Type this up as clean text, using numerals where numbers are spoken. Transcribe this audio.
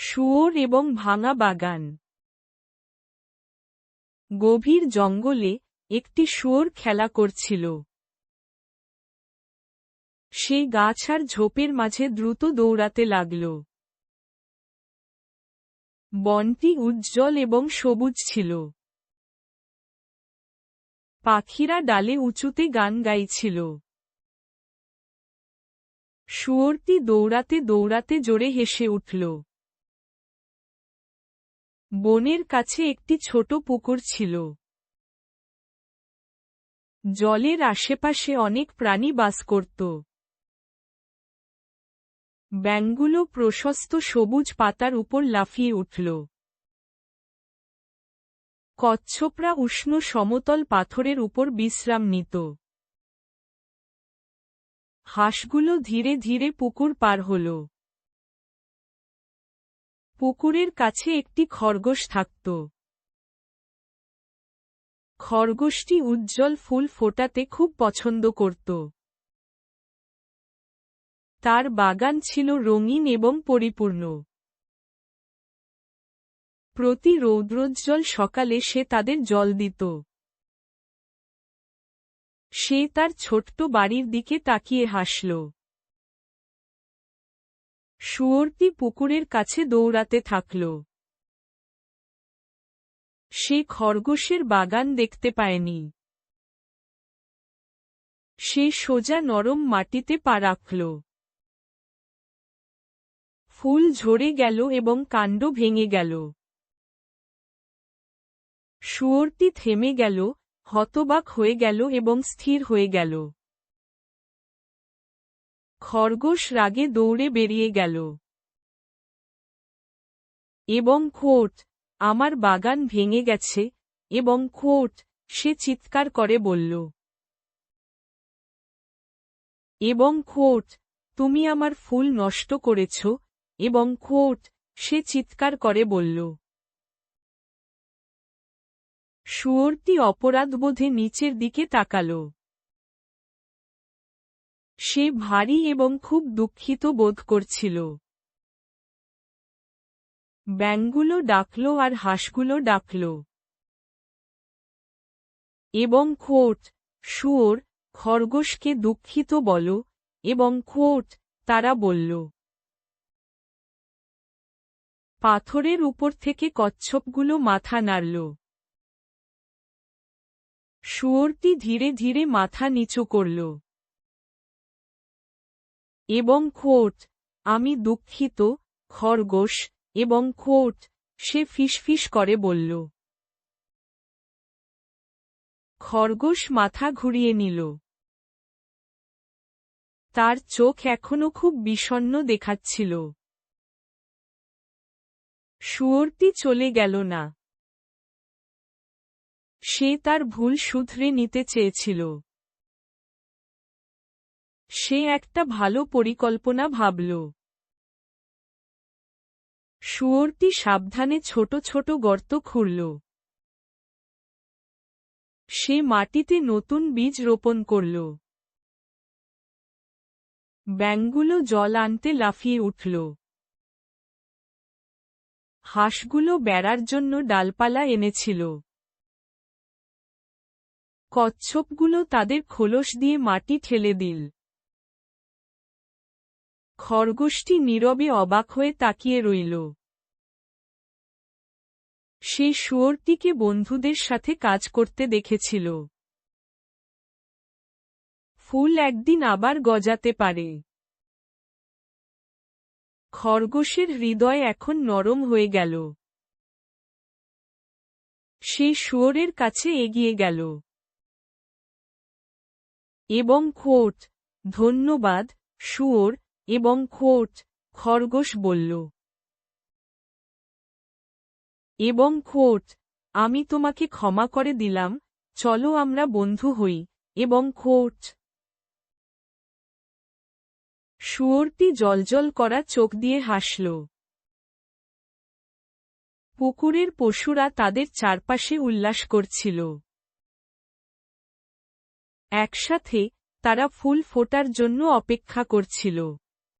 শুয়োর এবং ভাঙা বাগান। গভীর জঙ্গলে একটি শুয়োর খেলা করছিল। সে গাছ আর ঝোপের মাঝে দ্রুত দৌড়াতে লাগল। বনটি উজ্জ্বল এবং সবুজ ছিল। পাখিরা ডালে উঁচুতে গান গাইছিল। শুয়োরটি দৌড়াতে দৌড়াতে জোরে হেসে উঠল। বনের কাছে একটি ছোট পুকুর ছিল। জলের আশেপাশে অনেক প্রাণী বাস করত। ব্যাঙগুলো প্রশস্ত সবুজ পাতার উপর লাফিয়ে উঠল। কচ্ছপরা উষ্ণ সমতল পাথরের উপর বিশ্রাম নিত। হাঁসগুলো ধীরে ধীরে পুকুর পার হল। পুকুরের কাছে একটি খরগোশ থাকত। খরগোশটি উজ্জ্বল ফুল ফোটাতে খুব পছন্দ করত। তার বাগান ছিল রঙিন এবং পরিপূর্ণ। প্রতি রৌদ্রোজ্জ্বল সকালে সে তাদের জল দিত। সে তার ছোট্ট বাড়ির দিকে তাকিয়ে হাসল। শুয়োরটি পুকুরের কাছে দৌড়াতে থাকল। সে খরগোশের বাগান দেখতে পায়নি। সে সোজা নরম মাটিতে পা রাখল। ফুল ঝরে গেল এবং কাণ্ড ভেঙে গেল। শুয়োরটি থেমে গেল, হতবাক হয়ে গেল এবং স্থির হয়ে গেল। খরগোশ রাগে দৌড়ে বেরিয়ে গেল। এবং খোট, আমার বাগান ভেঙে গেছে, এবং খোট, সে চিৎকার করে বলল। এবং খোট, তুমি আমার ফুল নষ্ট করেছ, এবং খোট, সে চিৎকার করে বলল। শুয়োরটি অপরাধবোধে নিচের দিকে তাকাল। সে ভারী এবং খুব দুঃখিত বোধ করছিল। ব্যাঙগুলো ডাকল আর হাঁসগুলো ডাকল। এবং খোট, শুয়োর, খরগোশকে দুঃখিত বলো, এবং খোট, তারা বলল। পাথরের উপর থেকে কচ্ছপগুলো মাথা নাড়ল। শুয়োরটি ধীরে ধীরে মাথা নিচু করল। এবং খোট, আমি দুঃখিত, খরগোশ, এবং খোট, সে ফিসফিস করে বলল। খরগোশ মাথা ঘুরিয়ে নিল। তার চোখ এখনো খুব বিষণ্ণ দেখাচ্ছিল। শুয়োরটি চলে গেল না। সে তার ভুল শুধরে নিতে চেয়েছিল। সে একটা ভালো পরিকল্পনা ভাবল। শুয়োরটি সাবধানে ছোট ছোট গর্ত খুঁড়ল। সে মাটিতে নতুন বীজ রোপণ করল। ব্যাঙগুলো জল আনতে লাফিয়ে উঠল। হাঁসগুলো বেড়ার জন্য ডালপালা এনেছিল। কচ্ছপগুলো তাদের খোলস দিয়ে মাটি ঠেলে দিল। খরগোশটি নীরবে অবাক হয়ে তাকিয়ে রইল। সে শুয়োরটিকে বন্ধুদের সাথে কাজ করতে দেখেছিল। ফুল একদিন আবার গজাতে পারে। খরগোশের হৃদয় এখন নরম হয়ে গেল। সে শুয়োরের কাছে এগিয়ে গেল। এবং খোট, ধন্যবাদ, শুয়োর, এবং খোট, খরগোশ বলল। এবং খোট, আমি তোমাকে ক্ষমা করে দিলাম, চলো আমরা বন্ধু হই, এবং খোট। শুয়োরটি জ্বলজ্বল করা চোখ দিয়ে হাসল। পুকুরের পশুরা তাদের চারপাশে উল্লাস করছিল। একসাথে, তারা ফুল ফোটার জন্য অপেক্ষা করছিল।